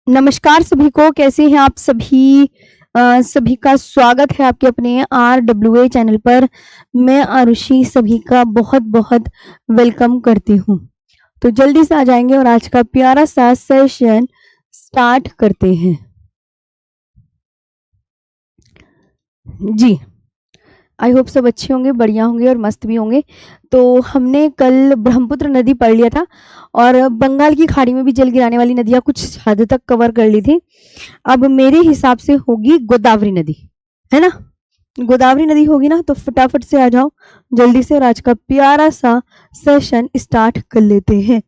नमस्कार सभी को, कैसे हैं आप सभी। सभी का स्वागत है आपके अपने RWA चैनल पर। मैं आरुषि सभी का बहुत बहुत वेलकम करती हूँ। तो जल्दी से आ जाएंगे और आज का प्यारा सा सेशन स्टार्ट करते हैं। जी, आई होप सब अच्छे होंगे, बढ़िया होंगे और मस्त भी होंगे। तो हमने कल ब्रह्मपुत्र नदी पढ़ लिया था और बंगाल की खाड़ी में भी जल गिराने वाली नदियां कुछ हद तक कवर कर ली थी। अब मेरे हिसाब से होगी गोदावरी नदी, है ना। गोदावरी नदी होगी ना, तो फटाफट से आ जाओ जल्दी से और आज का प्यारा सा सेशन स्टार्ट कर लेते हैं।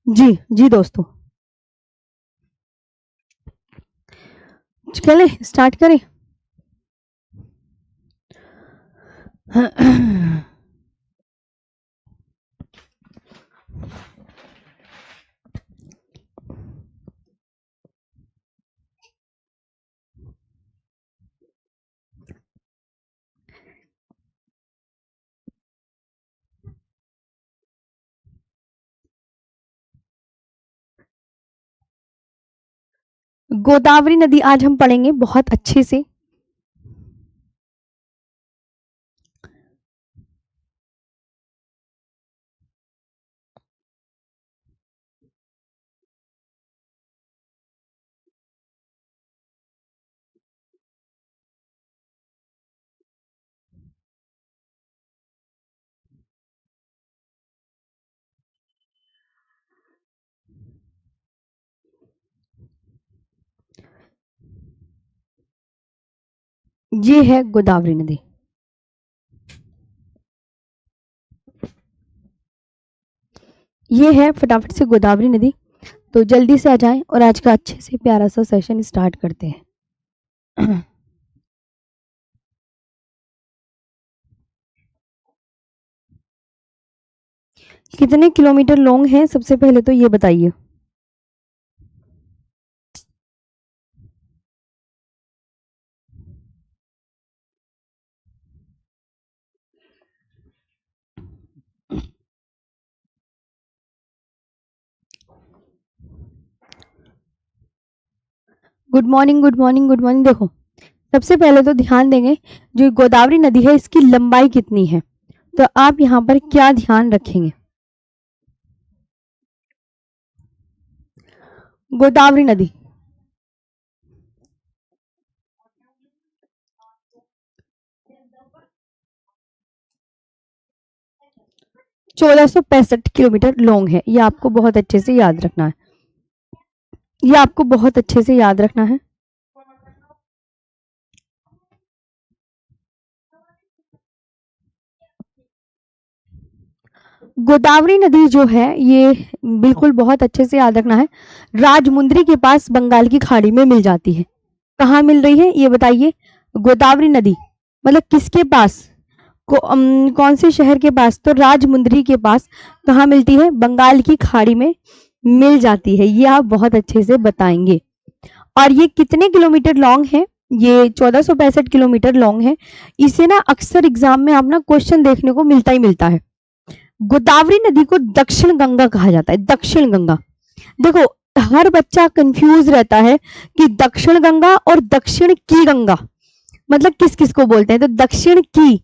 जी जी दोस्तों, चले स्टार्ट करें। गोदावरी नदी आज हम पढ़ेंगे बहुत अच्छे से। ये है गोदावरी नदी। ये है फटाफट से गोदावरी नदी। तो जल्दी से आ जाएं और आज का अच्छे से प्यारा सा सेशन स्टार्ट करते हैं। कितने किलोमीटर लॉन्ग है सबसे पहले तो ये बताइए। Good morning good morning good morning. देखो, सबसे पहले तो ध्यान देंगे जो गोदावरी नदी है इसकी लंबाई कितनी है। तो आप यहाँ पर क्या ध्यान रखेंगे। गोदावरी नदी 1465 किलोमीटर लॉन्ग है। ये आपको बहुत अच्छे से याद रखना है। ये आपको बहुत अच्छे से याद रखना है। गोदावरी नदी जो है ये बिल्कुल बहुत अच्छे से याद रखना है। राजमुंद्री के पास बंगाल की खाड़ी में मिल जाती है। कहाँ मिल रही है ये बताइए। गोदावरी नदी मतलब किसके पास, कौन से शहर के पास, तो राजमुंद्री के पास। कहाँ मिलती है, बंगाल की खाड़ी में मिल जाती है। ये आप बहुत अच्छे से बताएंगे। और ये कितने किलोमीटर लॉन्ग है, ये 1465 किलोमीटर लॉन्ग है। इसे ना अक्सर एग्जाम में आप ना क्वेश्चन देखने को मिलता ही मिलता है। गोदावरी नदी को दक्षिण गंगा कहा जाता है, दक्षिण गंगा। देखो, हर बच्चा कंफ्यूज रहता है कि दक्षिण गंगा और दक्षिण की गंगा मतलब किस किस को बोलते हैं। तो दक्षिण की,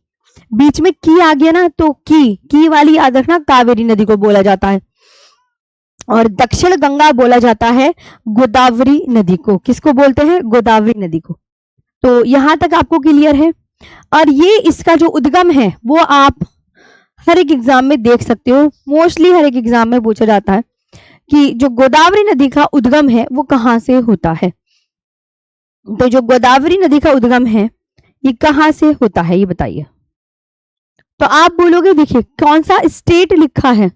बीच में की आ गया ना, तो की वाली याद रखना, कावेरी नदी को बोला जाता है। और दक्षिण गंगा बोला जाता है गोदावरी नदी को। किसको बोलते हैं, गोदावरी नदी को। तो यहां तक आपको क्लियर है। और ये इसका जो उद्गम है वो आप हर एक एग्जाम में देख सकते हो। मोस्टली हर एक एग्जाम में पूछा जाता है कि जो गोदावरी नदी का उद्गम है वो कहाँ से होता है। तो जो गोदावरी नदी का उद्गम है ये कहाँ से होता है ये बताइए। तो आप बोलोगे, देखिए कौन सा स्टेट लिखा है,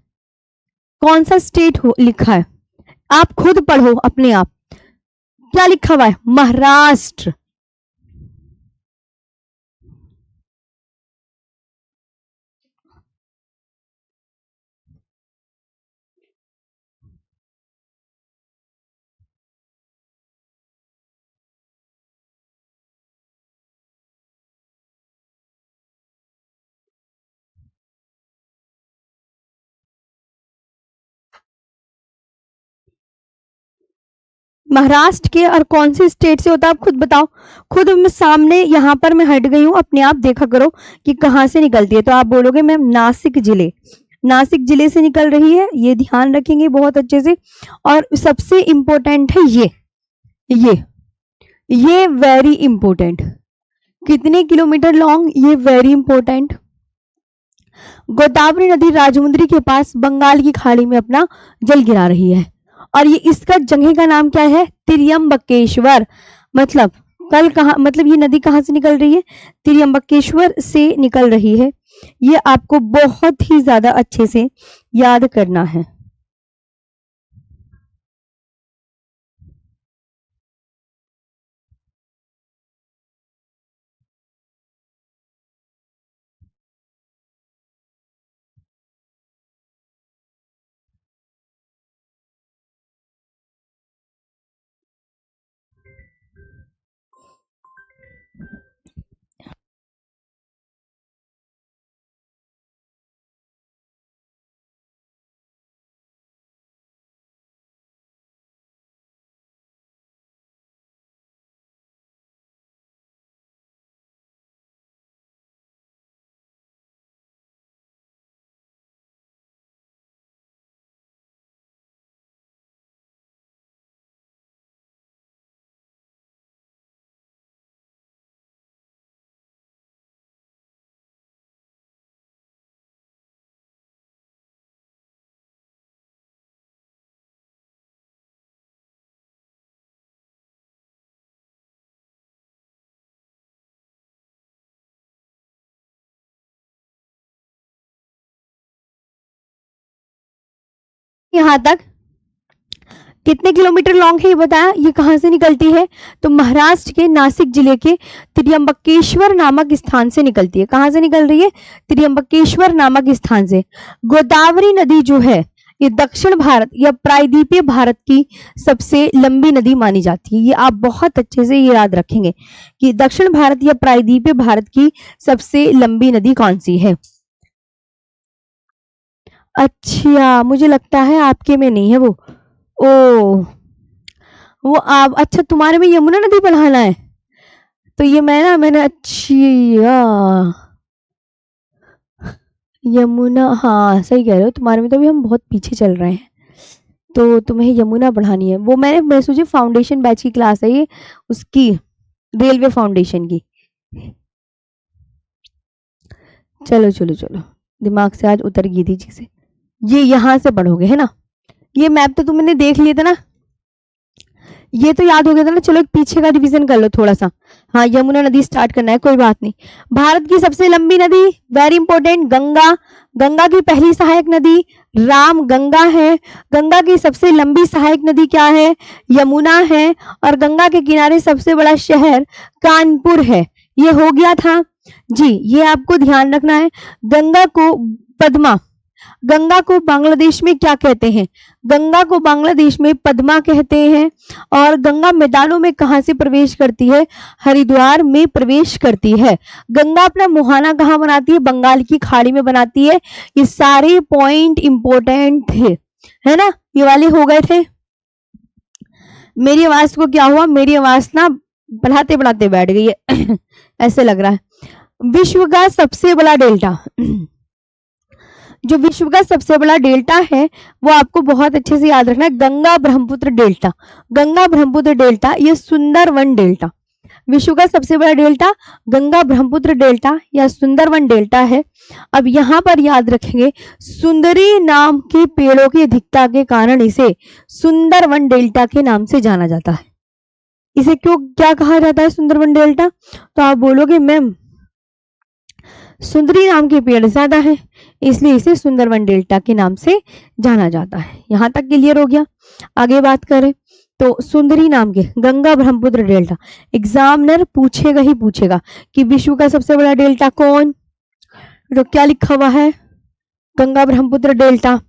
कौन सा स्टेट लिखा है, आप खुद पढ़ो अपने आप। क्या लिखा हुआ है, महाराष्ट्र। महाराष्ट्र के और कौन सी स्टेट से होता है, आप खुद बताओ। खुद मैं सामने यहाँ पर मैं हट गई हूँ, अपने आप देखा करो कि कहाँ से निकलती है। तो आप बोलोगे मैम नासिक जिले, नासिक जिले से निकल रही है, ये ध्यान रखेंगे बहुत अच्छे से। और सबसे इंपॉर्टेंट है ये वेरी इंपॉर्टेंट, कितने किलोमीटर लॉन्ग, ये वेरी इंपॉर्टेंट। गोदावरी नदी राजमुंद्री के पास बंगाल की खाड़ी में अपना जल गिरा रही है, और ये इसका जगह का नाम क्या है, त्र्यंबकेश्वर। मतलब कल कहा, मतलब ये नदी कहाँ से निकल रही है, त्र्यंबकेश्वर से निकल रही है। ये आपको बहुत ही ज्यादा अच्छे से याद करना है। यहाँ तक कितने किलोमीटर लॉन्ग है ये बताया। ये कहां से निकलती है, तो महाराष्ट्र के नासिक जिले के त्र्यंबकेश्वर नामक स्थान से निकलती है। कहां से निकल रही है, त्र्यंबकेश्वर नामक स्थान से। गोदावरी नदी जो है ये दक्षिण भारत या प्रायद्वीपीय भारत की सबसे लंबी नदी मानी जाती है। ये आप बहुत अच्छे से ये याद रखेंगे कि दक्षिण भारत या प्रायद्वीपीय भारत की सबसे लंबी नदी कौन सी है। अच्छा, मुझे लगता है आपके में नहीं है वो। ओ, वो आप, अच्छा तुम्हारे में यमुना नदी पढ़ाना है, तो ये मैंने अच्छी यमुना, हाँ सही कह रहे हो, तुम्हारे में तो अभी हम बहुत पीछे चल रहे हैं, तो तुम्हें यमुना पढ़ानी है। वो मैं सोची फाउंडेशन बैच की क्लास है ये, उसकी रेलवे फाउंडेशन की। चलो चलो चलो, दिमाग से आज उतर गई थी चीजें। ये यहां से पढ़ोगे है ना, ये मैप तो तुमने देख लिया था ना, ये तो याद हो गया था ना। चलो एक पीछे का रिवीजन कर लो थोड़ा सा। हाँ, यमुना नदी स्टार्ट करना है, कोई बात नहीं। भारत की सबसे लंबी नदी, वेरी इंपॉर्टेंट, गंगा। गंगा की पहली सहायक नदी राम गंगा है। गंगा की सबसे लंबी सहायक नदी क्या है, यमुना है। और गंगा के किनारे सबसे बड़ा शहर कानपुर है। ये हो गया था जी, ये आपको ध्यान रखना है। गंगा को पद्मा, गंगा को बांग्लादेश में क्या कहते हैं, गंगा को बांग्लादेश में पद्मा कहते हैं। और गंगा मैदानों में कहां से प्रवेश करती है, हरिद्वार में प्रवेश करती है। गंगा अपना मुहाना कहां बनाती है, बंगाल की खाड़ी में बनाती है। ये सारे पॉइंट इंपॉर्टेंट थे, है ना, ये वाले हो गए थे। मेरी आवाज को क्या हुआ, मेरी आवाज ना बढ़ाते बढ़ाते बैठ गई है ऐसे लग रहा है। विश्व का सबसे बड़ा डेल्टा, जो विश्व का सबसे बड़ा डेल्टा है वो आपको बहुत अच्छे से याद रखना है, गंगा ब्रह्मपुत्र डेल्टा। गंगा ब्रह्मपुत्र डेल्टा, ये सुंदरवन डेल्टा, विश्व का सबसे बड़ा डेल्टा गंगा ब्रह्मपुत्र डेल्टा या सुंदरवन डेल्टा है। अब यहाँ पर याद रखेंगे, सुंदरी नाम के पेड़ों की अधिकता के कारण इसे सुंदरवन डेल्टा के नाम से जाना जाता है। इसे क्यों क्या कहा जाता है सुंदरवन डेल्टा, तो आप बोलोगे मैम सुंदरी नाम के पेड़ ज्यादा है, इसलिए इसे सुंदरवन डेल्टा के नाम से जाना जाता है। यहां तक क्लियर हो गया। आगे बात करें तो सुंदरी नाम के गंगा ब्रह्मपुत्र डेल्टा, एग्जामिनर पूछेगा ही पूछेगा कि विश्व का सबसे बड़ा डेल्टा कौन, तो क्या लिखा हुआ है, गंगा ब्रह्मपुत्र डेल्टा।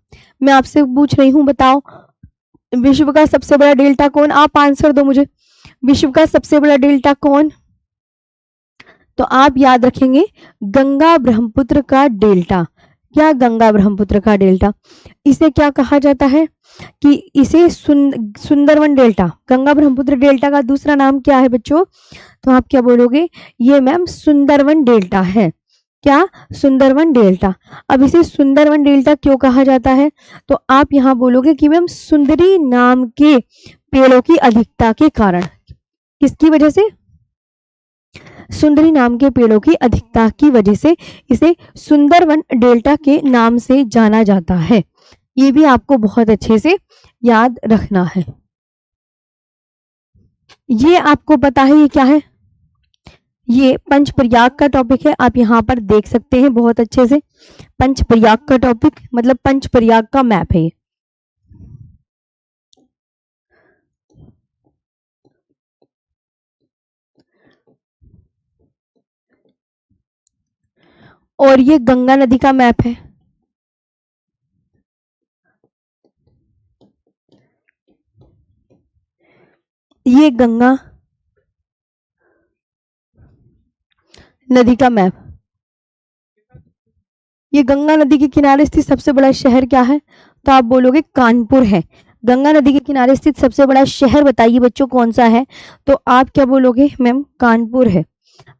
मैं आपसे पूछ रही हूं, बताओ विश्व का सबसे बड़ा डेल्टा कौन, आप आंसर दो मुझे, विश्व का सबसे बड़ा डेल्टा कौन। तो आप याद रखेंगे गंगा ब्रह्मपुत्र का डेल्टा, क्या? गंगा ब्रह्मपुत्र का डेल्टा। इसे क्या कहा जाता है कि इसे सुंदरवन डेल्टा, गंगा ब्रह्मपुत्र डेल्टा का दूसरा नाम क्या है बच्चों? तो आप क्या बोलोगे? ये मैम सुंदरवन डेल्टा है। क्या? सुंदरवन डेल्टा। अब इसे सुंदरवन डेल्टा क्यों कहा जाता है? तो आप यहाँ बोलोगे कि मैम सुंदरी नाम के पेड़ों की अधिकता के कारण। किसकी वजह से? सुंदरी नाम के पेड़ों की अधिकता की वजह से इसे सुंदरवन डेल्टा के नाम से जाना जाता है। ये भी आपको बहुत अच्छे से याद रखना है। ये आपको पता है ये क्या है? ये पंचप्रयाग का टॉपिक है, आप यहाँ पर देख सकते हैं बहुत अच्छे से। पंचप्रयाग का टॉपिक मतलब पंचप्रयाग का मैप है ये। और ये गंगा नदी का मैप है। ये गंगा नदी का मैप। ये गंगा नदी के किनारे स्थित सबसे बड़ा शहर क्या है? तो आप बोलोगे कानपुर है। गंगा नदी के किनारे स्थित सबसे बड़ा शहर बताइए बच्चों कौन सा है? तो आप क्या बोलोगे? मैम कानपुर है।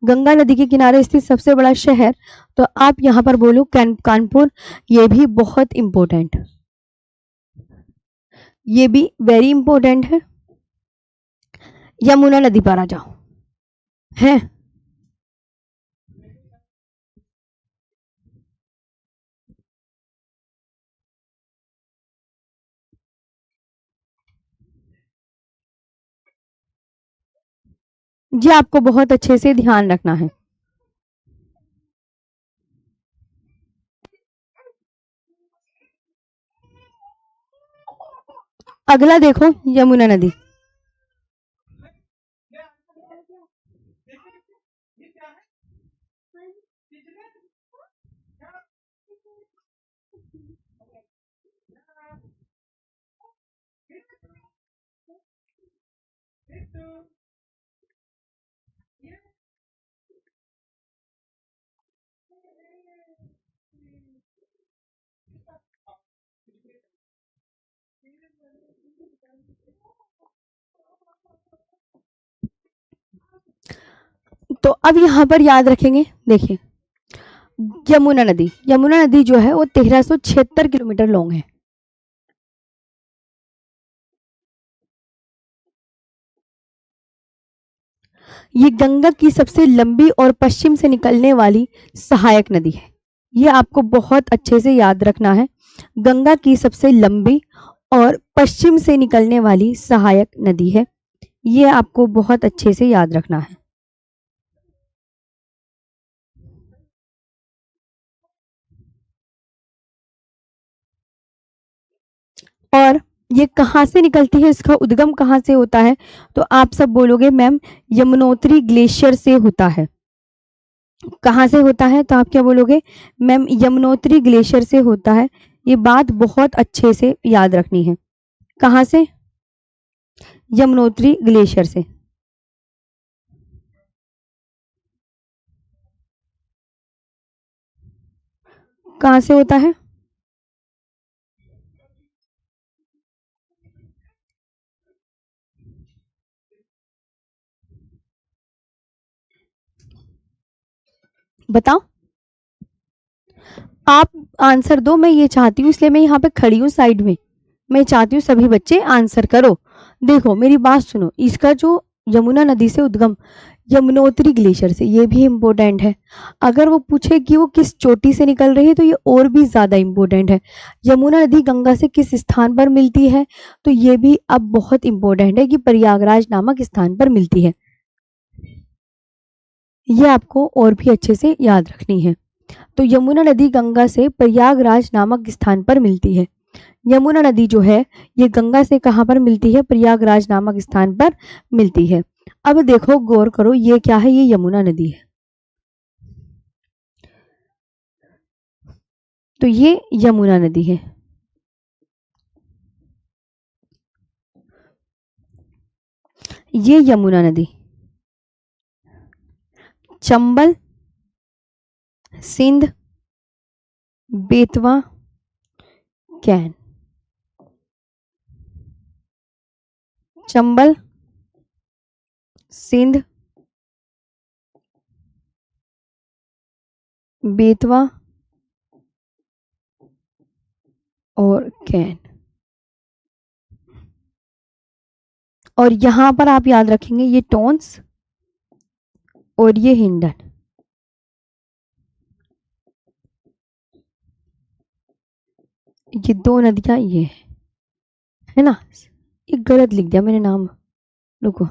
गंगा नदी के किनारे स्थित सबसे बड़ा शहर, तो आप यहाँ पर बोलो कानपुर। ये भी बहुत इंपॉर्टेंट, ये भी वेरी इंपॉर्टेंट है। यमुना नदी पर आ जाओ, है ये आपको बहुत अच्छे से ध्यान रखना है। अगला देखो यमुना नदी। तो अब यहाँ पर याद रखेंगे, देखिए यमुना नदी, यमुना नदी जो है वो 1376 किलोमीटर लॉन्ग है। ये गंगा की सबसे लंबी और पश्चिम से निकलने वाली सहायक नदी है। ये आपको बहुत अच्छे से याद रखना है। गंगा की सबसे लंबी और पश्चिम से निकलने वाली सहायक नदी है। ये आपको बहुत अच्छे से याद रखना है। और ये कहाँ से निकलती है, इसका उद्गम कहाँ से होता है? तो आप सब बोलोगे मैम यमुनोत्री ग्लेशियर से होता है। कहाँ से होता है? तो आप क्या बोलोगे? मैम यमुनोत्री ग्लेशियर से होता है। ये बात बहुत अच्छे से याद रखनी है। कहाँ से? यमुनोत्री ग्लेशियर से। कहाँ से होता है? बताओ, आप आंसर दो। मैं ये चाहती हूँ, इसलिए मैं यहाँ पे खड़ी हूँ साइड में। मैं चाहती हूँ सभी बच्चे आंसर करो। देखो मेरी बात सुनो, इसका जो यमुना नदी से उद्गम यमुनोत्री ग्लेशियर से, ये भी इम्पोर्टेंट है। अगर वो पूछे कि वो किस चोटी से निकल रही है तो ये और भी ज्यादा इम्पोर्टेंट है। यमुना नदी गंगा से किस स्थान पर मिलती है? तो ये भी अब बहुत इम्पोर्टेंट है कि प्रयागराज नामक स्थान पर मिलती है। ये आपको और भी अच्छे से याद रखनी है। तो यमुना नदी गंगा से प्रयागराज नामक स्थान पर मिलती है। यमुना नदी जो है ये गंगा से कहाँ पर मिलती है? प्रयागराज नामक स्थान पर मिलती है। अब देखो गौर करो, ये क्या है? ये यमुना नदी है। तो ये यमुना नदी है। ये यमुना नदी चंबल, सिंध, बेतवा, कैन, चंबल, सिंध, बेतवा और कैन। और यहां पर आप याद रखेंगे ये टोन्स और ये हिंडन। ये दो नदियां ये है ना। ये गलत लिख दिया मैंने नाम, रुको।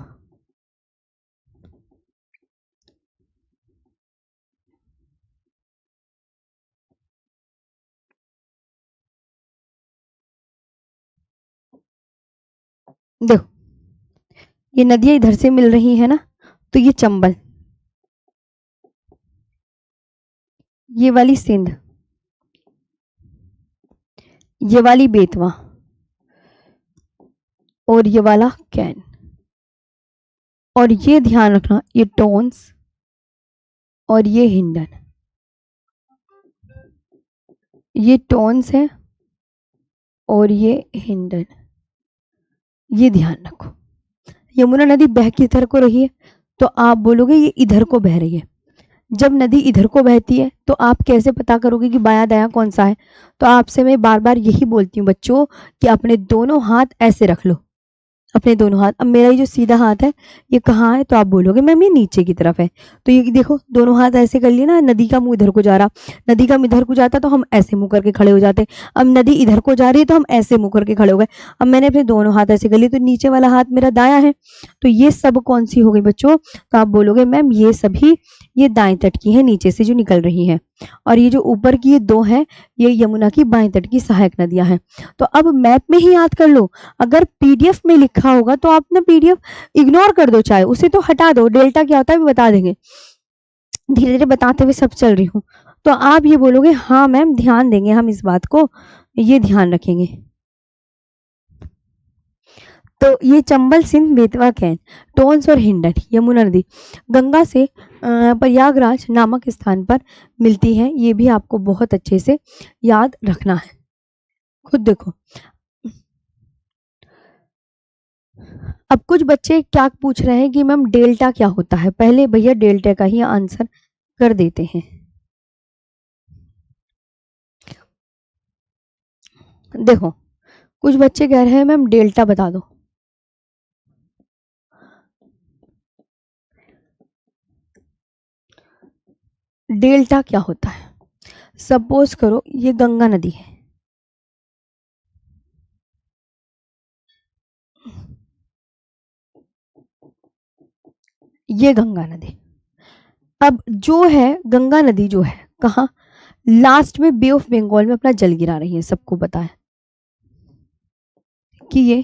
देखो ये नदियां इधर से मिल रही है ना, तो ये चंबल, ये वाली सिंध, ये वाली बेतवा और ये वाला कैन। और ये ध्यान रखना ये टोन्स और ये हिंडन, ये टोन्स है और ये हिंडन, ये ध्यान रखो। यमुना नदी बह किधर को रही है, तो आप बोलोगे ये इधर को बह रही है। जब नदी इधर को बहती है तो आप कैसे पता करोगे कि बायां दायां कौन सा है। तो आपसे मैं बार बार यही बोलती हूँ बच्चों कि अपने दोनों हाथ ऐसे रख लो, अपने दोनों हाथ। अब मेरा ये जो सीधा हाथ है ये कहाँ है, तो आप बोलोगे मैम ये नीचे की तरफ है। तो ये देखो दोनों हाथ ऐसे कर लिए ना, नदी का मुंह इधर को जा रहा, नदी का मुंह इधर को जाता तो हम ऐसे मुंह करके खड़े हो जाते। अब नदी इधर को जा रही है तो हम ऐसे मुंह करके खड़े हो गए। अब मैंने अपने दोनों हाथ ऐसे कर लिए, तो नीचे वाला हाथ मेरा दायां है। तो ये सब कौन सी हो गई बच्चों, तो आप बोलोगे मैम ये सभी ये दाएं तट की है, नीचे से जो निकल रही है। और ये जो ऊपर की ये दो है ये यमुना की बाएं तट की सहायक नदियां हैं। तो अब मैप में ही याद कर लो, अगर पीडीएफ में लिखा होगा तो आप ना पीडीएफ इग्नोर कर दो, चाहे उसे तो हटा दो। डेल्टा क्या होता है भी बता देंगे, धीरे धीरे बताते हुए सब चल रही हूँ। तो आप ये बोलोगे हाँ मैम ध्यान देंगे हम इस बात को, ये ध्यान रखेंगे। तो ये चंबल, सिंध, बेतवा, कैन, टोन्स और हिंडन यमुना नदी गंगा से प्रयागराज नामक स्थान पर मिलती है। ये भी आपको बहुत अच्छे से याद रखना है। खुद देखो, अब कुछ बच्चे क्या पूछ रहे हैं कि मैम डेल्टा क्या होता है। पहले भैया डेल्टा का ही आंसर कर देते हैं। देखो कुछ बच्चे कह रहे हैं मैम डेल्टा बता दो। डेल्टा क्या होता है, सपोज करो ये गंगा नदी है, ये गंगा नदी। अब जो है गंगा नदी जो है कहाँ, लास्ट में बे ऑफ बंगाल में अपना जल गिरा रही है। सबको पता है कि ये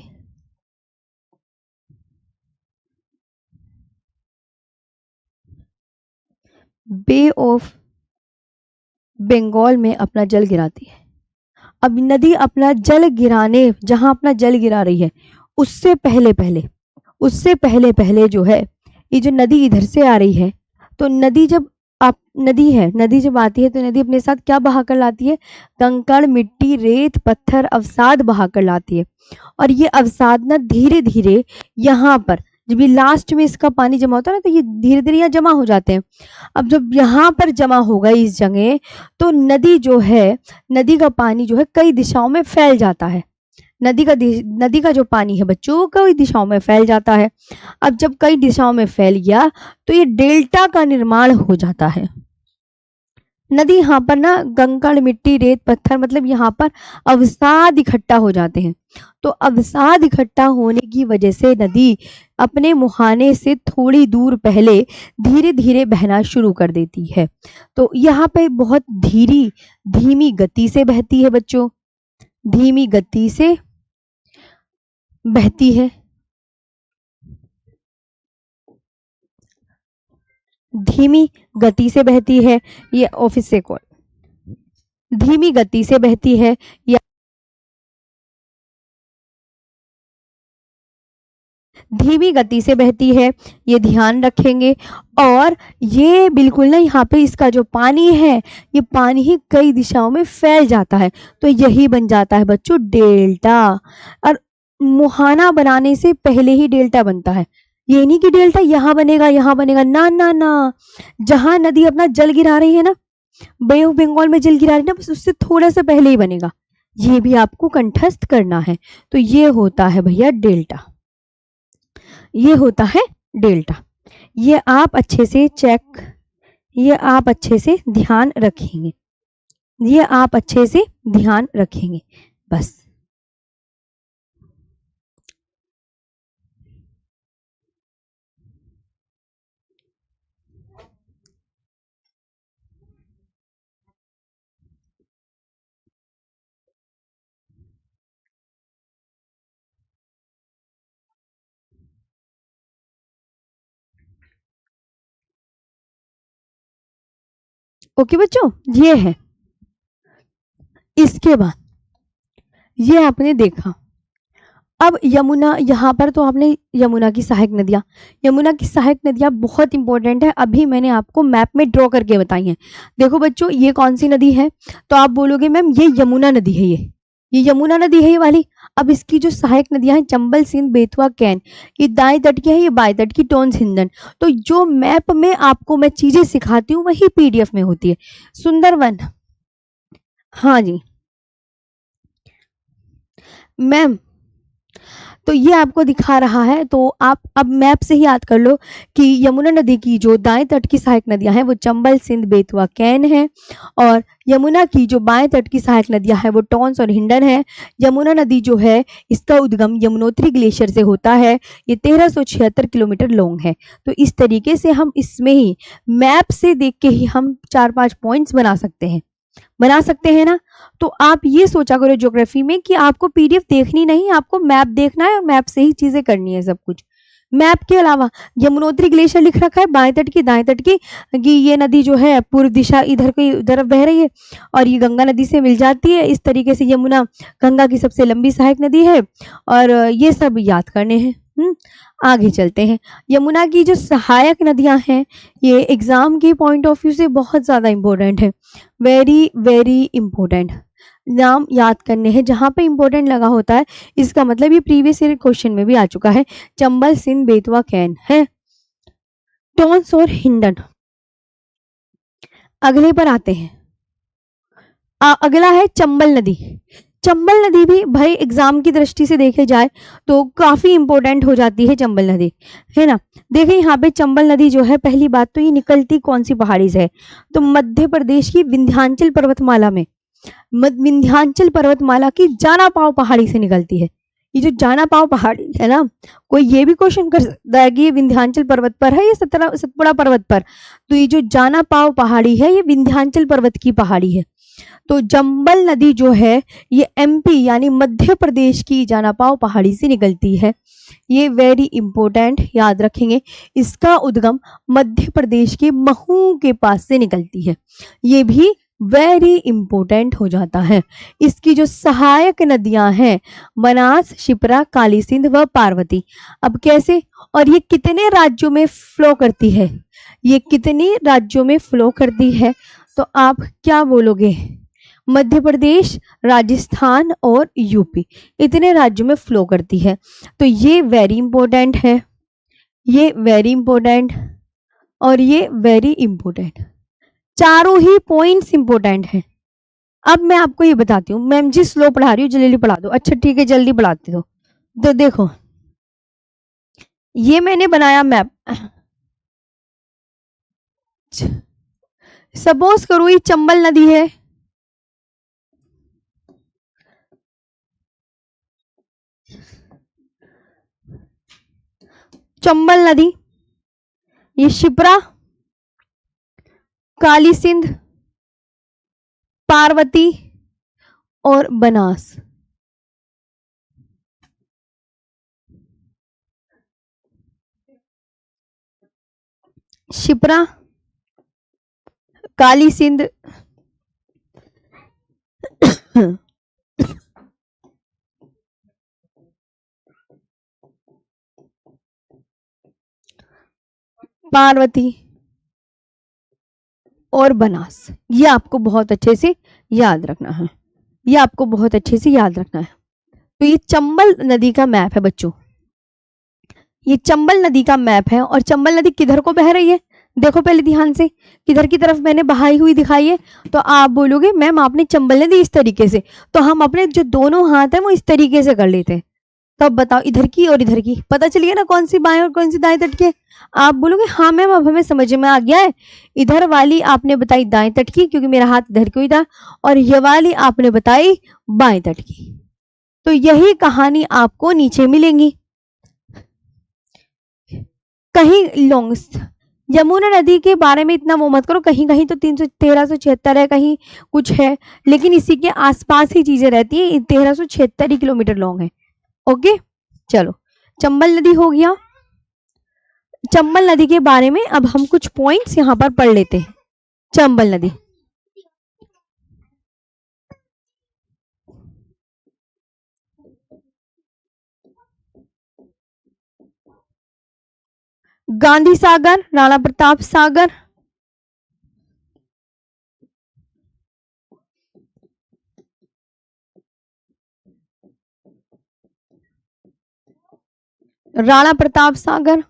बे ऑफ बंगाल में अपना जल गिराती है। अब नदी अपना जल गिराने, जहां अपना जल गिरा रही है उससे पहले पहले, उससे पहले पहले जो है ये जो नदी इधर से आ रही है, तो नदी जब आप नदी है, नदी जब आती है तो नदी अपने साथ क्या बहा कर लाती है, कंकड़, मिट्टी, रेत, पत्थर, अवसाद बहा कर लाती है। और ये अवसाद ना धीरे धीरे यहाँ पर जब ये लास्ट में इसका पानी जमा होता है ना, तो ये धीरे धीरे यहाँ जमा हो जाते हैं। अब जब यहाँ पर जमा होगा इस जगह, तो नदी जो है, नदी का पानी जो है कई दिशाओं में फैल जाता है। नदी का जो पानी है बच्चों वो कई दिशाओं में फैल जाता है। अब जब कई दिशाओं में फैल गया तो ये डेल्टा का निर्माण हो जाता है। नदी यहाँ पर ना कंकड़, मिट्टी, रेत, पत्थर, मतलब यहाँ पर अवसाद इकट्ठा हो जाते हैं। तो अवसाद इकट्ठा होने की वजह से नदी अपने मुहाने से थोड़ी दूर पहले धीरे धीरे बहना शुरू कर देती है। तो यहाँ पे बहुत धीमी गति से बहती है बच्चों, धीमी गति से बहती है, धीमी गति से बहती है। ये ऑफिस से कॉल, धीमी गति से बहती है या धीमी गति से बहती है, ये ध्यान रखेंगे। और ये बिल्कुल ना यहाँ पे इसका जो पानी है, ये पानी ही कई दिशाओं में फैल जाता है, तो यही बन जाता है बच्चों डेल्टा। और मुहाना बनाने से पहले ही डेल्टा बनता है, ये नहीं कि डेल्टा यहाँ बनेगा, ना ना ना। जहां नदी अपना जल गिरा रही है ना, बे ऑफ बंगाल में जल गिरा रही है ना, बस उससे थोड़ा सा पहले ही बनेगा, ये भी आपको कंठस्थ करना है। तो ये होता है भैया डेल्टा, ये होता है डेल्टा। ये आप अच्छे से चेक, ये आप अच्छे से ध्यान रखेंगे, ये आप अच्छे से ध्यान रखेंगे बस। ओके बच्चों, ये है। इसके बाद ये आपने देखा, अब यमुना, यहाँ पर तो आपने यमुना की सहायक नदियाँ, यमुना की सहायक नदियाँ बहुत इंपॉर्टेंट है, अभी मैंने आपको मैप में ड्रॉ करके बताई हैं। देखो बच्चों, ये कौन सी नदी है, तो आप बोलोगे मैम ये यमुना नदी है, ये यमुना नदी है ये वाली। अब इसकी जो सहायक नदियां हैं, चंबल, सिंध, बेतवा, कैन, ये दाएं तट की है, ये बाएं तट की, टोन, सिंधन। तो जो मैप में आपको मैं चीजें सिखाती हूँ वही पीडीएफ में होती है। सुंदरवन, हाँ जी मैम, तो ये आपको दिखा रहा है, तो आप अब मैप से ही याद कर लो कि यमुना नदी की जो दाएं तट की सहायक नदियां हैं वो चंबल, सिंध, बेतवा, कैन है, और यमुना की जो बाएं तट की सहायक नदियां हैं वो टॉन्स और हिंडन है। यमुना नदी जो है इसका उद्गम यमुनोत्री ग्लेशियर से होता है, ये 1376 किलोमीटर लॉन्ग है। तो इस तरीके से हम इसमें ही मैप से देख के ही हम 4-5 पॉइंट्स बना सकते हैं, बना सकते हैं ना। तो आप ये सोचा करो ज्योग्राफी में कि आपको पीडीएफ देखनी नहीं, आपको मैप देखना है और मैप से ही चीजें करनी है सब कुछ। मैप के अलावा यमुनोत्री ग्लेशियर लिख रखा है बाएं तट की, दाएं तट की, कि ये नदी जो है पूर्व दिशा इधर की तरफ बह रही है और ये गंगा नदी से मिल जाती है। इस तरीके से यमुना गंगा की सबसे लंबी सहायक नदी है, और ये सब याद करने हैं। आगे चलते हैं। यमुना की जो सहायक नदियां हैं ये एग्जाम के पॉइंट ऑफ व्यू से बहुत ज्यादा इंपॉर्टेंट है, वेरी वेरी इंपॉर्टेंट। नाम याद करने हैं, जहां पे इंपॉर्टेंट लगा होता है इसका मतलब ये प्रीवियस ईयर क्वेश्चन में भी आ चुका है। चंबल, सिंध, बेतवा, कैन है, टोंस और हिंडन। अगले पर आते हैं, अगला है चंबल नदी। चंबल नदी भी भाई एग्जाम की दृष्टि से देखे जाए तो काफी इंपॉर्टेंट हो जाती है चंबल नदी, है ना। देखिए यहाँ पे चंबल नदी जो है, पहली बात तो ये निकलती कौन सी पहाड़ी से है, तो मध्य प्रदेश की विंध्याचल पर्वतमाला में, विंध्याचल पर्वतमाला की जाना पाव पहाड़ी से निकलती है। ये जो जाना पाव पहाड़ी है ना, कोई ये भी क्वेश्चन कर सकता है कि ये विंध्याचल पर्वत पर है या सतपुड़ा पर्वत पर, तो ये जो जाना पाव पहाड़ी है ये विंध्याचल पर्वत की पहाड़ी है। तो चंबल नदी जो है ये एमपी यानी मध्य प्रदेश की जानापाव पहाड़ी से निकलती है, ये वेरी इंपॉर्टेंट याद रखेंगे। इसका उद्गम मध्य प्रदेश के महू के पास से निकलती है, ये भी वेरी इंपॉर्टेंट हो जाता है। इसकी जो सहायक नदियां हैं बनास, शिप्रा, काली सिंध व पार्वती। अब कैसे, और ये कितने राज्यों में फ्लो करती है, ये कितने राज्यों में फ्लो करती है, तो आप क्या बोलोगे, मध्य प्रदेश, राजस्थान और यूपी, इतने राज्यों में फ्लो करती है। तो ये वेरी इंपॉर्टेंट है, ये वेरी इंपॉर्टेंट और ये वेरी इंपॉर्टेंट, चारों ही पॉइंट्स इंपॉर्टेंट है। अब मैं आपको ये बताती हूँ, मैम जी स्लो पढ़ा रही हूँ, जल्दी पढ़ा दो। अच्छा ठीक है, जल्दी पढ़ाती दो। तो देखो ये मैंने बनाया मैप, सपोज करो ये चंबल नदी है, चंबल नदी, ये शिप्रा, काली सिंध, पार्वती और बनास। शिप्रा, काली सिंध, पार्वती और बनास। ये आपको बहुत अच्छे से याद रखना है, ये आपको बहुत अच्छे से याद रखना है। तो ये चंबल नदी का मैप है बच्चों, ये चंबल नदी का मैप है। और चंबल नदी किधर को बह रही है, देखो पहले ध्यान से, किधर की तरफ मैंने बहाई हुई दिखाई है। तो आप बोलोगे मैम आपने चंबल नदी इस तरीके से, तो हम अपने जो दोनों हाथ है वो इस तरीके से कर लेते हैं। तो अब बताओ इधर की और इधर की, पता चलिए ना कौन सी बाएं और कौन सी दाएं तट की है। आप बोलोगे हाँ मैम अब हमें समझ में आ गया है, इधर वाली आपने बताई दाएं तट की क्योंकि मेरा हाथ इधर को ही था, और ये वाली आपने बताई बाएं तट की। तो यही कहानी आपको नीचे मिलेंगी। कहीं लॉन्ग यमुना नदी के बारे में इतना वो मत करो, कहीं कहीं तो 1376 है, कहीं कुछ है, लेकिन इसी के आसपास ही चीजें रहती है। 1376 किलोमीटर लॉन्ग है। ओके चलो, चंबल नदी हो गया। चंबल नदी के बारे में अब हम कुछ पॉइंट्स यहां पर पढ़ लेते हैं। चंबल नदी, गांधी सागर, राणा प्रताप सागर, राणा प्रताप सागर,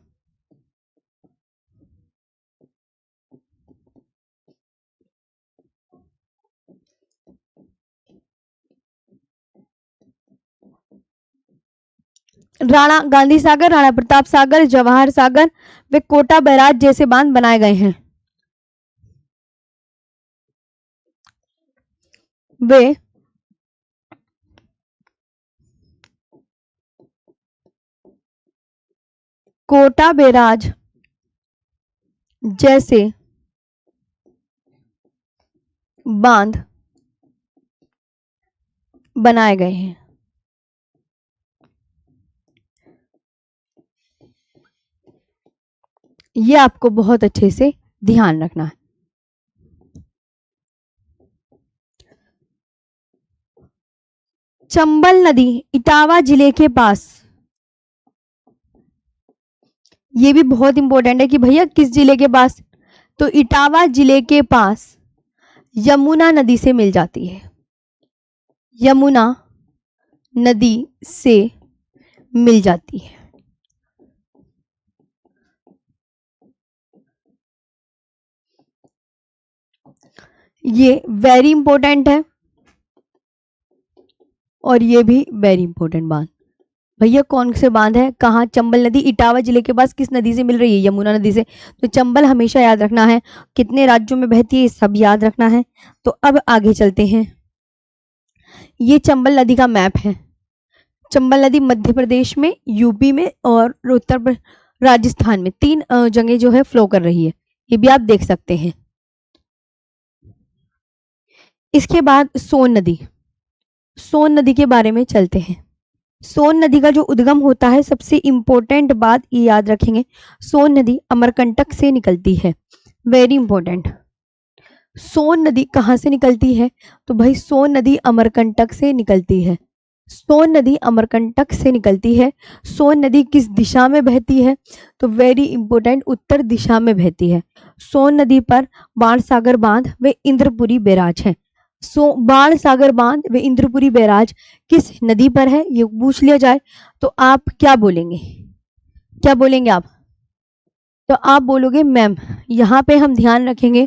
राणा गांधी सागर, राणा प्रताप सागर, जवाहर सागर वे कोटा बैराज जैसे बांध बनाए गए हैं। वे कोटा बैराज जैसे बांध बनाए गए हैं। ये आपको बहुत अच्छे से ध्यान रखना है। चंबल नदी इटावा जिले के पास, ये भी बहुत इंपॉर्टेंट है कि भैया किस जिले के पास, तो इटावा जिले के पास यमुना नदी से मिल जाती है। यमुना नदी से मिल जाती है। ये वेरी इंपॉर्टेंट है, और ये भी वेरी इंपॉर्टेंट बात। भैया कौन से बांध है, कहाँ, चंबल नदी इटावा जिले के पास किस नदी से मिल रही है, यमुना नदी से। तो चंबल हमेशा याद रखना है, कितने राज्यों में बहती है सब याद रखना है। तो अब आगे चलते हैं। ये चंबल नदी का मैप है। चंबल नदी मध्य प्रदेश में, यूपी में और राजस्थान में 3 जगह जो है फ्लो कर रही है, ये भी आप देख सकते हैं। इसके बाद सोन नदी, सोन नदी के बारे में चलते हैं। सोन नदी का जो उद्गम होता है, सबसे इंपॉर्टेंट बात ये याद रखेंगे, सोन नदी अमरकंटक से निकलती है। Very important. सोन नदी कहाँ से निकलती है, तो भाई सोन नदी अमरकंटक से निकलती है। सोन नदी अमरकंटक से निकलती है। सोन नदी किस दिशा में बहती है, तो वेरी इंपॉर्टेंट, उत्तर दिशा में बहती है। सोन नदी पर बाणसागर बांध व इंद्रपुरी बैराज है। बाणसागर बांध व इंद्रपुरी बैराज किस नदी पर है, ये पूछ लिया जाए तो आप क्या बोलेंगे, क्या बोलेंगे आप, तो आप बोलोगे मैम यहां पे हम ध्यान रखेंगे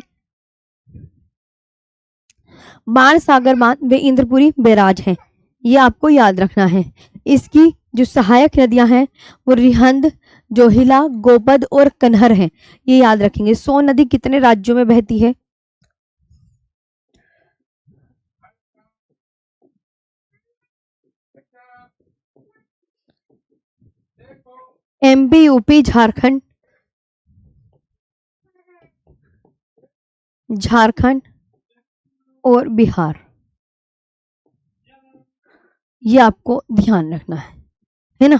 बाणसागर बांध व इंद्रपुरी बैराज है, ये आपको याद रखना है। इसकी जो सहायक नदियां हैं वो रिहंद, जोहिला, गोपद और कन्हर हैं, ये याद रखेंगे। सोन नदी कितने राज्यों में बहती है, एमपी, यूपी, झारखंड, झारखंड और बिहार, ये आपको ध्यान रखना है ना।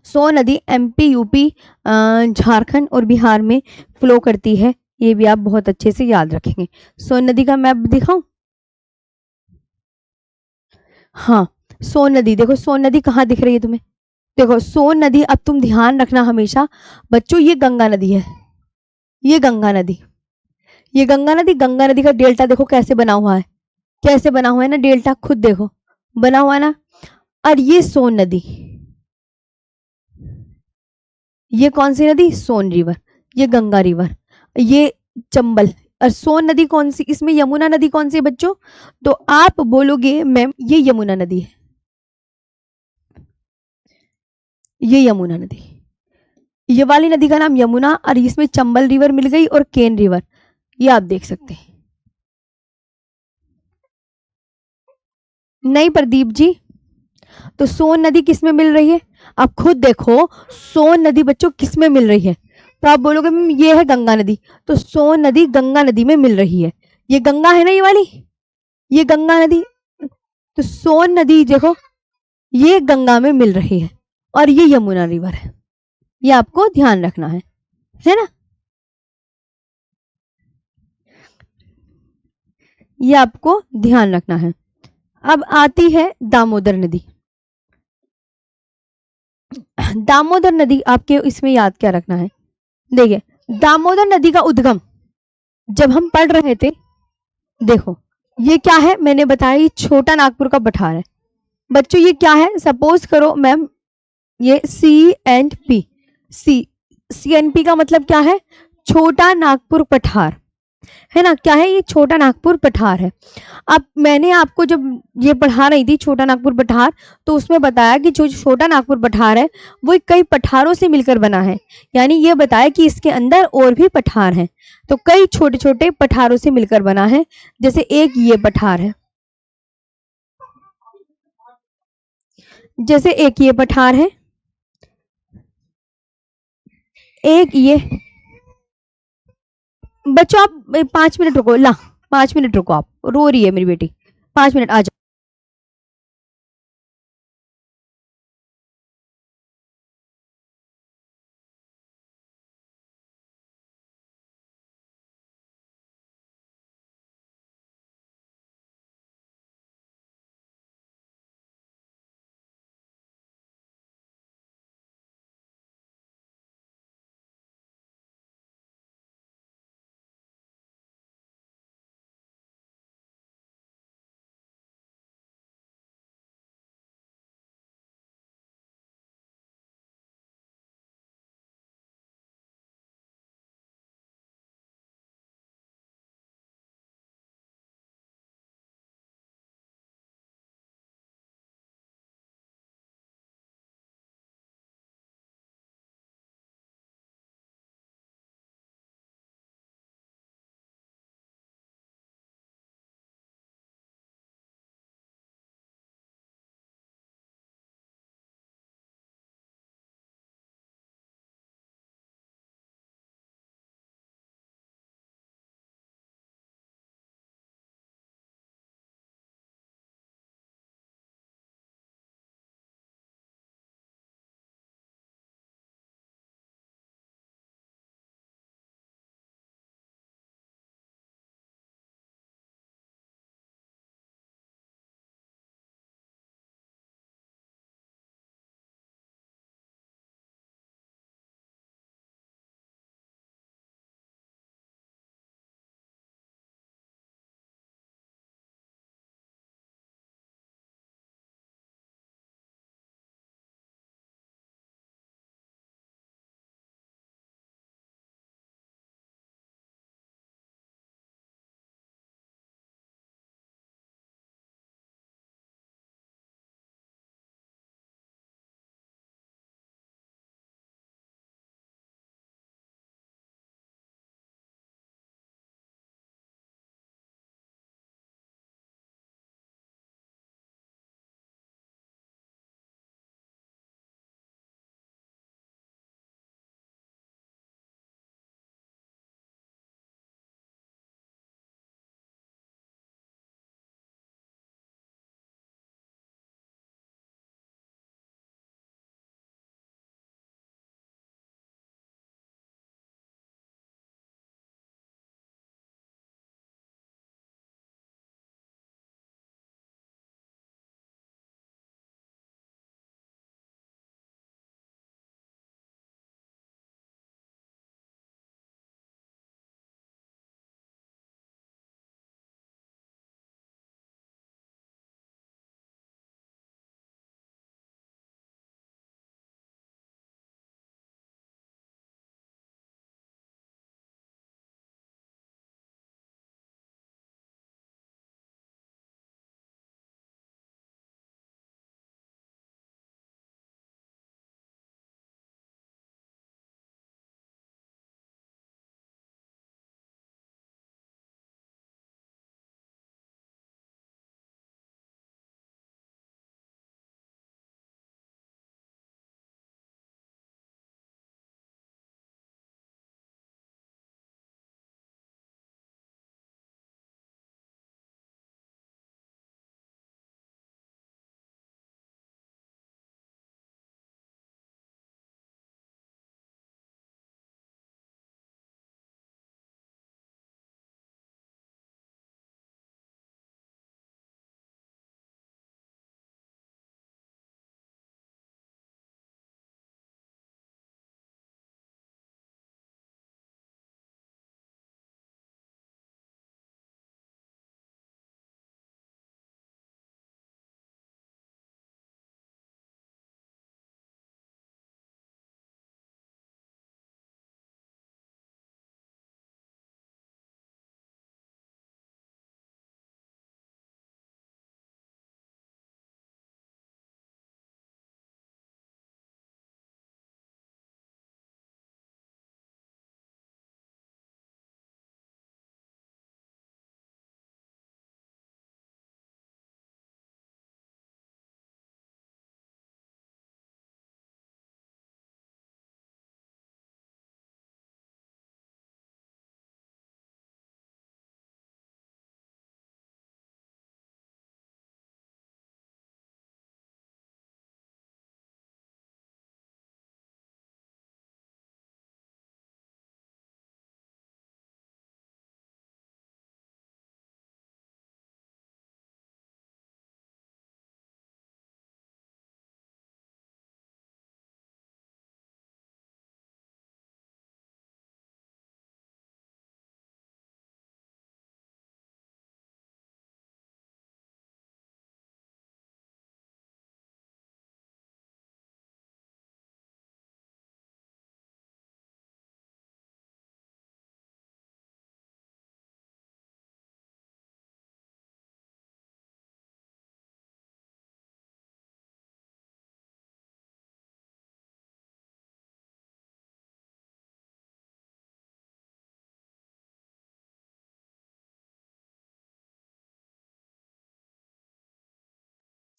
सोन नदी एमपी, यूपी, झारखंड और बिहार में फ्लो करती है, ये भी आप बहुत अच्छे से याद रखेंगे। सोन नदी का मैप दिखाऊं, हाँ सोन नदी देखो, सोन नदी कहाँ दिख रही है तुम्हें, देखो सोन नदी, अब तुम ध्यान रखना हमेशा बच्चों, ये गंगा नदी है, ये गंगा नदी, ये गंगा नदी, गंगा नदी का डेल्टा देखो कैसे बना हुआ है, कैसे बना हुआ है ना डेल्टा, खुद देखो बना हुआ है ना। और ये सोन नदी, ये कौन सी नदी, सोन रिवर, ये गंगा रिवर, ये चंबल। और सोन नदी कौन सी, इसमें यमुना नदी कौन सी है बच्चों, तो आप बोलोगे मैम ये यमुना नदी है, ये यमुना नदी, ये वाली नदी का नाम यमुना, और इसमें चंबल रिवर मिल गई और केन रिवर, ये आप देख सकते हैं। नहीं प्रदीप जी, तो सोन नदी किस में मिल रही है, आप खुद देखो, सोन नदी बच्चों किस में मिल रही है, तो आप बोलोगे मैम ये है गंगा नदी, तो सोन नदी गंगा नदी में मिल रही है, ये गंगा है ना ये वाली, ये गंगा नदी, तो सोन नदी देखो ये गंगा में मिल रही है, और ये यमुना रिवर है, ये आपको ध्यान रखना है ना, ये आपको ध्यान रखना है। अब आती है दामोदर नदी। दामोदर नदी आपके इसमें याद क्या रखना है, देखिए दामोदर नदी का उद्गम जब हम पढ़ रहे थे, देखो ये क्या है, मैंने बताया ये छोटा नागपुर का पठार है बच्चों, ये क्या है, सपोज करो मैम ये C and P, C C N P का मतलब क्या है, छोटा नागपुर पठार, है ना, क्या है ये, छोटा नागपुर पठार है। अब मैंने आपको जब ये पढ़ा रही थी छोटा नागपुर पठार, तो उसमें बताया कि जो छोटा नागपुर पठार है वो कई पठारों से मिलकर बना है, यानी ये बताया कि इसके अंदर और भी पठार हैं, तो कई छोटे छोटे पठारों से मिलकर बना है, जैसे एक ये पठार है, जैसे एक ये पठार है, एक ये, बच्चों आप 5 मिनट रुको, ला 5 मिनट रुको, आप रो रही है मेरी बेटी, 5 मिनट आ जाओ।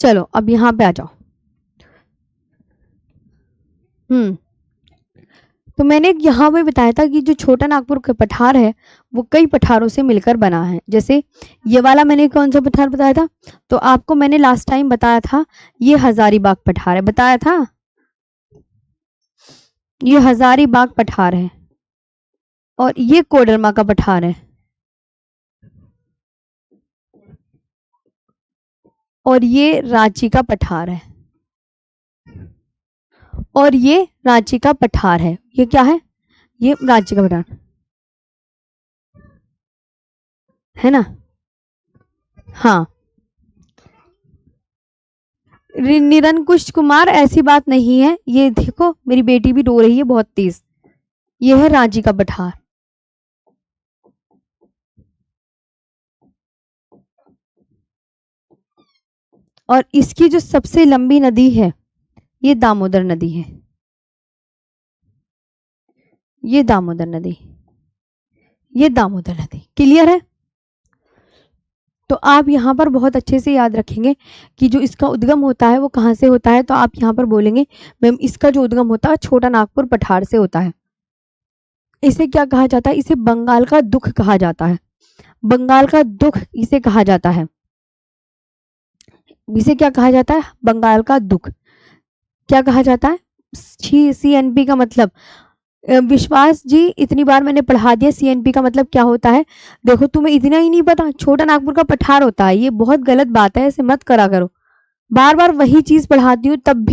चलो अब यहाँ पे आ जाओ। तो मैंने यहाँ पे बताया था कि जो छोटा नागपुर का पठार है वो कई पठारों से मिलकर बना है। जैसे ये वाला मैंने कौन सा पठार बताया था, तो आपको मैंने लास्ट टाइम बताया था ये हजारीबाग पठार है, बताया था ये हजारीबाग पठार है, और ये कोडरमा का पठार है, और ये रांची का पठार है, और ये रांची का पठार है। ये क्या है, ये रांची का पठार है ना। हाँ, निरंकुश कुमार ऐसी बात नहीं है, ये देखो मेरी बेटी भी रो रही है बहुत तेज। ये है रांची का पठार, और इसकी जो सबसे लंबी नदी है ये दामोदर नदी है, ये दामोदर नदी, ये दामोदर नदी। क्लियर है। तो आप यहाँ पर बहुत अच्छे से याद रखेंगे कि जो इसका उद्गम होता है वो कहाँ से होता है। तो आप यहाँ पर बोलेंगे मैम इसका जो उद्गम होता है छोटा नागपुर पठार से होता है। इसे क्या कहा जाता है, इसे बंगाल का दुख कहा जाता है, बंगाल का दुख इसे कहा जाता है। इसे क्या कहा जाता है, बंगाल का दुख। क्या कहा जाता है, CNP का मतलब, विश्वास जी इतनी बार मैंने पढ़ा दिया CNP का मतलब क्या होता है। देखो तुम्हें इतना ही नहीं पता, छोटा नागपुर का पठार होता है, ये बहुत गलत बात है, ऐसे मत करा करो, बार बार वही चीज पढ़ाती हूँ तब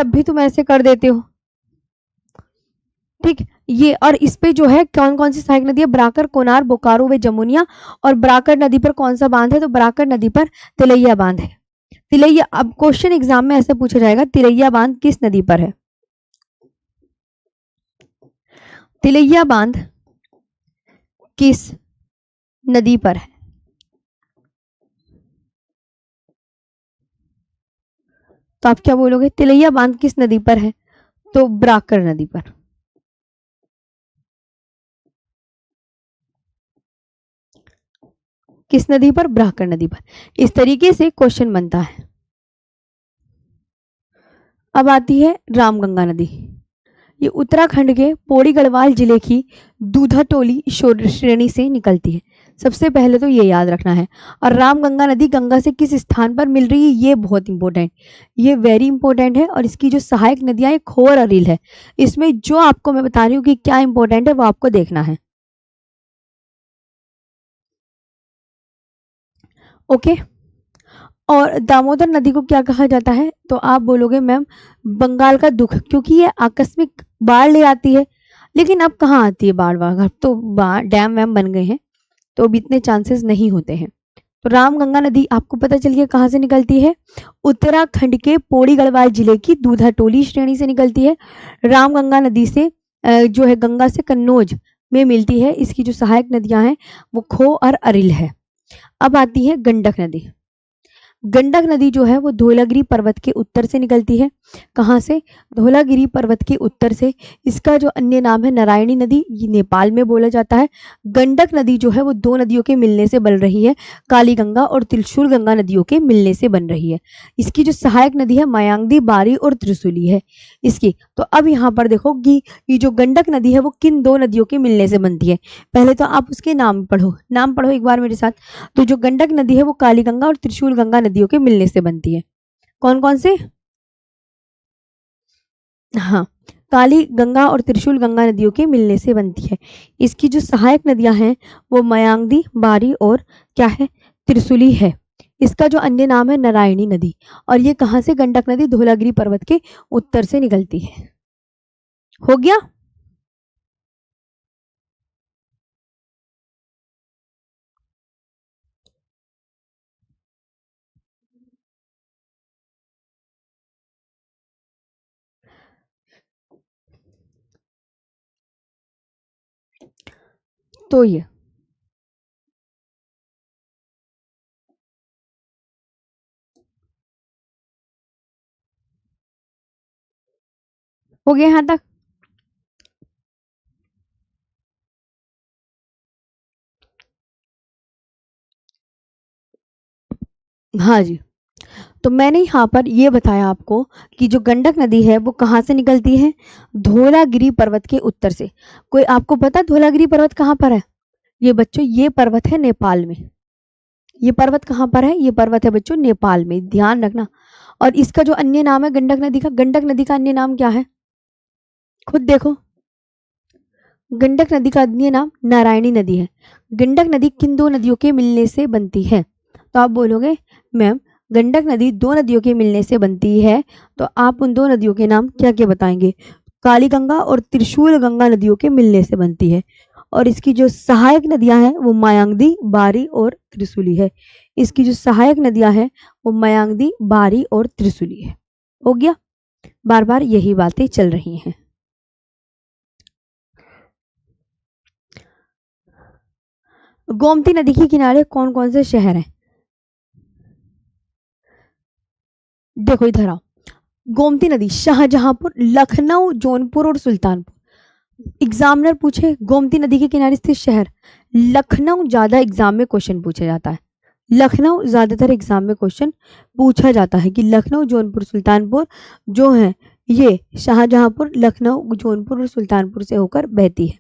भी तुम ऐसे कर देते हो। ठीक, ये और इस पे जो है कौन कौन सी सहायक नदी है, बराकर, कोनार, बोकारो व जमुनिया। और बराकर नदी पर कौन सा बांध है, तो बराकर नदी पर तिलैया बांध है। तिलैया, अब क्वेश्चन एग्जाम में ऐसे पूछा जाएगा तिलैया बांध किस नदी पर है, तिलैया बांध किस नदी पर है। तो आप क्या बोलोगे, तिलैया बांध किस नदी पर है, तो बराकर नदी पर। किस नदी पर, बराकर नदी पर। इस तरीके से क्वेश्चन बनता है। अब आती है रामगंगा नदी। ये उत्तराखंड के पौड़ी गढ़वाल जिले की दूधाटोली श्रेणी से निकलती है। सबसे पहले तो ये याद रखना है। और रामगंगा नदी गंगा से किस स्थान पर मिल रही है, ये बहुत इंपॉर्टेंट, ये वेरी इंपॉर्टेंट है। और इसकी जो सहायक नदियां है खो और अरिल है। इसमें जो आपको मैं बता रही हूँ कि क्या इंपॉर्टेंट है वो आपको देखना है। ओके। और दामोदर नदी को क्या कहा जाता है, तो आप बोलोगे मैम बंगाल का दुख, क्योंकि ये आकस्मिक बाढ़ ले आती है। लेकिन अब कहाँ आती है बाढ़, बाढ़ अब तो डैम वैम बन गए हैं, तो अब इतने चांसेस नहीं होते हैं। तो रामगंगा नदी आपको पता चलिए कहाँ से निकलती है, उत्तराखंड के पौड़ी गढ़वाल जिले की दूधाटोली श्रेणी से निकलती है। रामगंगा नदी से जो है गंगा से कन्नौज में मिलती है। इसकी जो सहायक नदियां हैं वो खो और अरिल है। अब आती है गंडक नदी। गंडक नदी जो है वो धौलागिरी पर्वत के उत्तर से निकलती है। कहाँ से, धौलागिरी पर्वत के उत्तर से। इसका जो अन्य नाम है नारायणी नदी, ये नेपाल में बोला जाता है। गंडक नदी जो है वो दो नदियों के मिलने से बन रही है, काली गंगा और त्रिशूल गंगा नदियों के मिलने से बन रही है। इसकी जो सहायक नदी है मायांगदी, बारी और त्रिशूली है इसकी। तो अब यहाँ पर देखो कि ये जो गंडक नदी है वो किन दो नदियों के मिलने से बनती है। पहले तो आप उसके नाम पढ़ो, नाम पढ़ो एक बार मेरे साथ। तो जो गंडक नदी है वो काली गंगा और त्रिशूल गंगा नदियों के मिलने से बनती है। कौन कौन से, हाँ, काली गंगा और त्रिशूल गंगा नदियों के मिलने से बनती है। इसकी जो सहायक नदियां हैं वो मयांगदी, बारी और क्या है, त्रिशूली है। इसका जो अन्य नाम है नारायणी नदी। और ये कहाँ से, गंडक नदी धौलागिरी पर्वत के उत्तर से निकलती है। हो गया। तो ये हो गया यहाँ तक। हाँ जी। तो मैंने यहाँ पर ये बताया आपको कि जो गंडक नदी है वो कहाँ से निकलती है? धौलागिरी पर्वत के उत्तर से। कोई आपको पता है धौलागिरी पर्वत कहाँ पर है? ये बच्चों ये पर्वत है नेपाल में। ये पर्वत कहाँ पर है? ये पर्वत है बच्चों नेपाल में, ध्यान रखना। और इसका जो अन्य नाम है गंडक नदी का अन्य नाम क्या है? खुद देखो। गंडक नदी का अन्य नाम नारायणी नदी है। गंडक नदी किन दो नदियों के मिलने से बनती है? तो आप बोलोगे मैम गंडक नदी दो नदियों के मिलने से बनती है, तो आप उन दो नदियों के नाम क्या क्या बताएंगे? काली गंगा और त्रिशूल गंगा नदियों के मिलने से बनती है। और इसकी जो सहायक नदियां हैं वो मायांगदी, बारी और त्रिशूली है। इसकी जो सहायक नदियां हैं वो मायांगदी, बारी और त्रिशूली है। हो गया, बार बार यही बातें चल रही हैं। गोमती नदी के किनारे कौन कौन से शहर हैं? देखो इधर आओ। गोमती नदी शाहजहांपुर, लखनऊ, जौनपुर और सुल्तानपुर। एग्जामिनर पूछे गोमती नदी के किनारे स्थित शहर, लखनऊ ज्यादा एग्जाम में क्वेश्चन पूछा जाता है। लखनऊ ज्यादातर एग्जाम में क्वेश्चन पूछा जाता है कि लखनऊ, जौनपुर, सुल्तानपुर जो है ये शाहजहांपुर, लखनऊ, जौनपुर और सुल्तानपुर से होकर बहती है।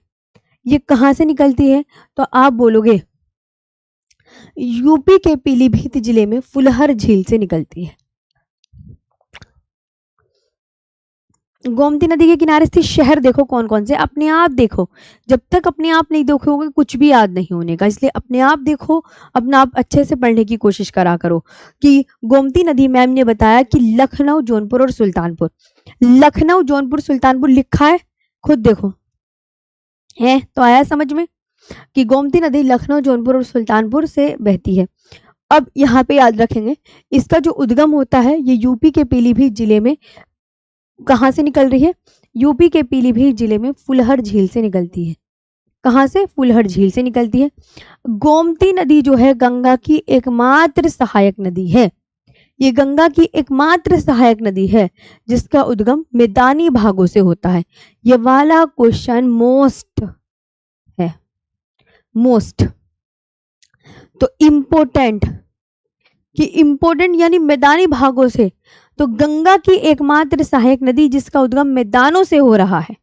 ये कहाँ से निकलती है? तो आप बोलोगे यूपी के पीलीभीत जिले में फुलहर झील से निकलती है। गोमती नदी के किनारे स्थित शहर देखो कौन कौन से, अपने आप देखो। जब तक अपने आप नहीं देखोगे कुछ भी याद नहीं होने का, इसलिए अपने आप देखो, अपना आप अच्छे से पढ़ने की कोशिश करा करो। कि गोमती नदी मैम ने बताया कि लखनऊ, जौनपुर और सुल्तानपुर। लखनऊ, जौनपुर, सुल्तानपुर लिखा है, खुद देखो। है तो आया समझ में कि गोमती नदी लखनऊ, जौनपुर और सुल्तानपुर से बहती है। अब यहाँ पे याद रखेंगे इसका जो उद्गम होता है ये यूपी के पीलीभीत जिले में कहाँ से निकल रही है? यूपी के पीलीभीत जिले में फुलहर झील से निकलती है। कहाँ से? फुलहर झील से निकलती है। गोमती नदी जो है गंगा की एकमात्र सहायक नदी है। ये गंगा की एकमात्र सहायक नदी है जिसका उद्गम मैदानी भागों से होता है। ये वाला क्वेश्चन मोस्ट है, मोस्ट। तो इम्पोर्टेंट कि इम्पोर्टेंट यानी मैदानी भागों से। तो गंगा की एकमात्र सहायक नदी जिसका उद्गम मैदानों से हो रहा है।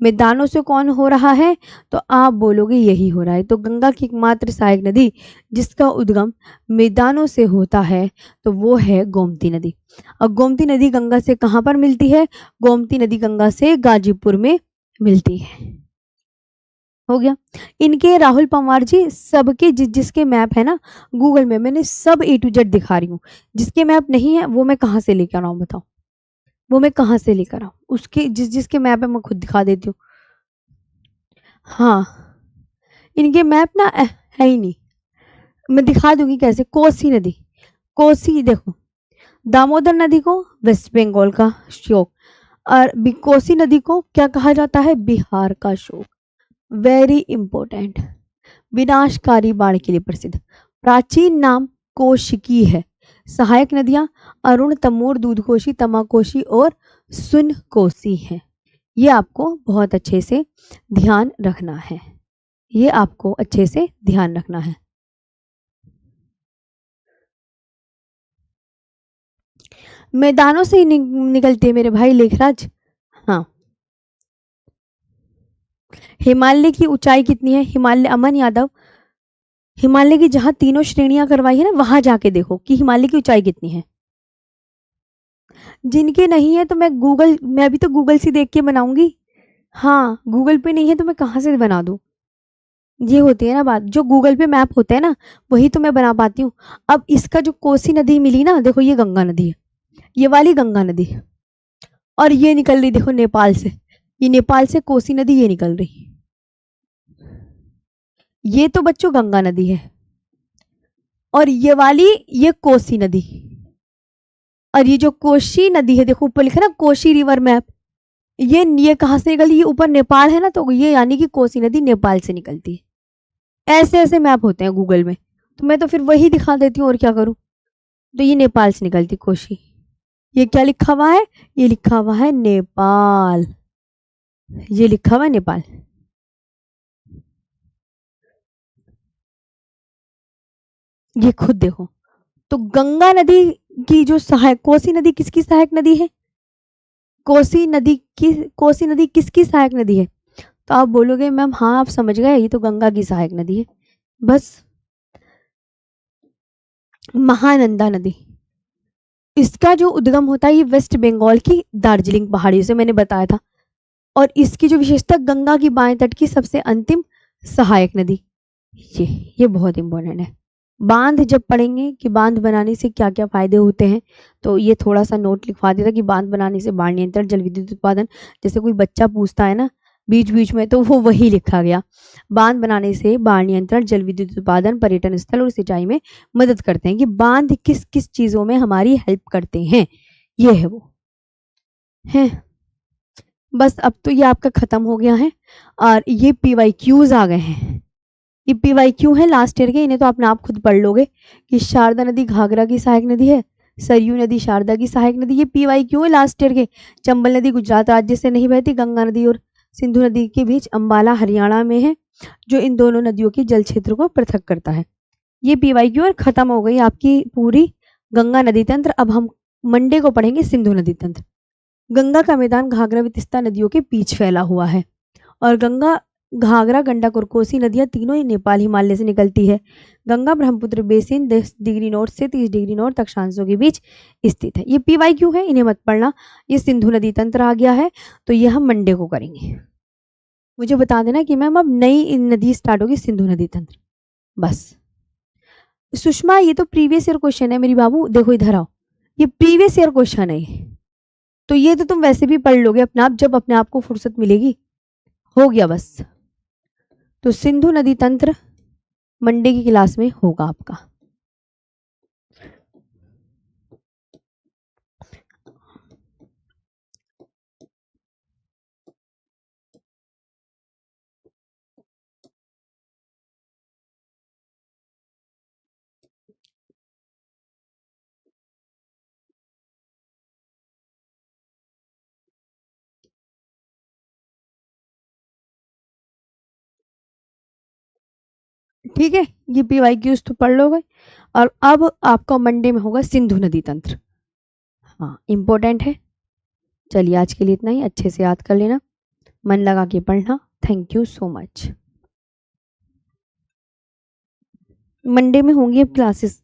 मैदानों से कौन हो रहा है? तो आप बोलोगे यही हो रहा है। तो गंगा की एकमात्र सहायक नदी जिसका उद्गम मैदानों से होता है तो वो है गोमती नदी। और गोमती नदी गंगा से कहाँ पर मिलती है? गोमती नदी गंगा से गाजीपुर में मिलती है। हो गया। इनके राहुल पंवार जी सबके जिसके मैप है ना गूगल में मैंने सब A to Z दिखा रही हूँ। जिसके मैप नहीं है वो मैं कहाँ से लेकर आऊँ बताओ? वो मैं कहाँ से लेकर आऊँ? उसके जिसके मैप है मैं खुद दिखा देती हूँ। हाँ, इनके मैप ना है ही नहीं। मैं दिखा दूंगी कैसे। कोसी नदी, कोसी देखो, दामोदर नदी को वेस्ट बंगाल का शोक और कोसी नदी को क्या कहा जाता है? बिहार का शोक। Very important. विनाशकारी बाढ़ के लिए प्रसिद्ध। प्राचीन नाम कोशिकी है। सहायक नदियां अरुण, तमोर, दूधकोशी, तमाकोशी और सुनकोसी हैं। ये आपको बहुत अच्छे से ध्यान रखना है। ये आपको अच्छे से ध्यान रखना है। मैदानों से ही निकलते हैं मेरे भाई लेखराज। हाँ, हिमालय की ऊंचाई कितनी है? हिमालय, अमन यादव, हिमालय की जहां तीनों श्रेणियां करवाई है ना वहां जाके देखो कि हिमालय की ऊंचाई कितनी है। जिनके नहीं है तो मैं भी तो गूगल से देख के बनाऊंगी। हाँ, गूगल पे नहीं है तो मैं कहाँ से बना दूं? ये होती है ना बात। जो गूगल पे मैप होते हैं ना वही तो मैं बना पाती हूँ। अब इसका जो कोसी नदी मिली ना, देखो ये गंगा नदी है, ये वाली गंगा नदी है। और ये निकल रही देखो नेपाल से, ये नेपाल से कोसी नदी ये निकल रही। ये तो बच्चों गंगा नदी है और ये वाली ये कोसी नदी। और ये जो कोशी नदी है देखो ऊपर लिखा ना कोशी रिवर मैप, ये कहाँ से निकली? ये ऊपर नेपाल है ना, तो ये यानी कि कोसी नदी नेपाल से निकलती है। ऐसे ऐसे मैप होते हैं गूगल में, तो मैं तो फिर वही दिखा देती हूँ और क्या करूँ। तो ये नेपाल से निकलती कोशी। ये क्या लिखा हुआ है? ये लिखा हुआ है नेपाल। ये लिखा हुआ है नेपाल। ये खुद देखो। तो गंगा नदी की जो सहायक, कोसी नदी किसकी सहायक नदी है? कोसी नदी किसकी सहायक नदी है? तो आप बोलोगे मैम हाँ आप समझ गए, ये तो गंगा की सहायक नदी है। बस। महानंदा नदी, इसका जो उद्गम होता है ये वेस्ट बंगाल की दार्जिलिंग पहाड़ियों से, मैंने बताया था। और इसकी जो विशेषता, गंगा की बाएं तट की सबसे अंतिम सहायक नदी। ये बहुत इंपॉर्टेंट है। बांध जब पढ़ेंगे कि बांध बनाने से क्या क्या फायदे होते हैं, तो ये थोड़ा सा नोट लिखवा देता कि बांध बनाने से बाढ़ नियंत्रण, जल विद्युत उत्पादन, जैसे कोई बच्चा पूछता है ना बीच बीच में, तो वो वही लिखा गया। बांध बनाने से बाढ़ नियंत्रण, जल विद्युत उत्पादन, पर्यटन स्थल और सिंचाई में मदद करते हैं। कि बांध किस किस चीजों में हमारी हेल्प करते हैं, ये है वो है। बस अब तो ये आपका खत्म हो गया है और ये PYQs आ गए हैं। ये PYQ है लास्ट ईयर के, इन्हें तो अपने आप खुद पढ़ लोगे कि शारदा नदी घाघरा की सहायक नदी है, सरयू नदी शारदा की सहायक नदी। ये PYQ है लास्ट ईयर के। चंबल नदी गुजरात राज्य से नहीं बहती, गंगा नदी और सिंधु नदी के बीच अंबाला हरियाणा में है, जो इन दोनों नदियों के जल क्षेत्र को पृथक करता है। ये PYQ और खत्म हो गई आपकी पूरी गंगा नदी तंत्र। अब हम मंडे को पढ़ेंगे सिंधु नदी तंत्र। गंगा का मैदान घाघरा व तीस्ता नदियों के बीच फैला हुआ है और गंगा, घाघरा, गंडक और कोसी नदियां तीनों ही नेपाल हिमालय से निकलती है। Ganga Brahmaputra basin 10 degree north से 30 डिग्री नॉर्थ अक्षांशों के बीच स्थित है। ये PYQ है, इन्हें मत पढ़ना। ये सिंधु नदी तंत्र आ गया है, तो ये हम मंडे को करेंगे। मुझे बता देना कि मैम अब नई नदी स्टार्ट होगी, सिंधु नदी तंत्र। बस। सुषमा ये तो प्रीवियस ईयर क्वेश्चन है मेरी बाबू, देखो इधर आओ, ये प्रीवियस ईयर क्वेश्चन है, तो ये तो तुम वैसे भी पढ़ लोगे अपने आप जब अपने आप को फुर्सत मिलेगी। हो गया बस। तो सिंधु नदी तंत्र मंडे की क्लास में होगा आपका। ठीक है, ये PYQs तो पढ़ लोगे। और अब आपका मंडे में होगा सिंधु नदी तंत्र। हाँ इंपॉर्टेंट है। चलिए आज के लिए इतना ही, अच्छे से याद कर लेना, मन लगा के पढ़ना। Thank you so much. Monday में होंगी अब क्लासेस।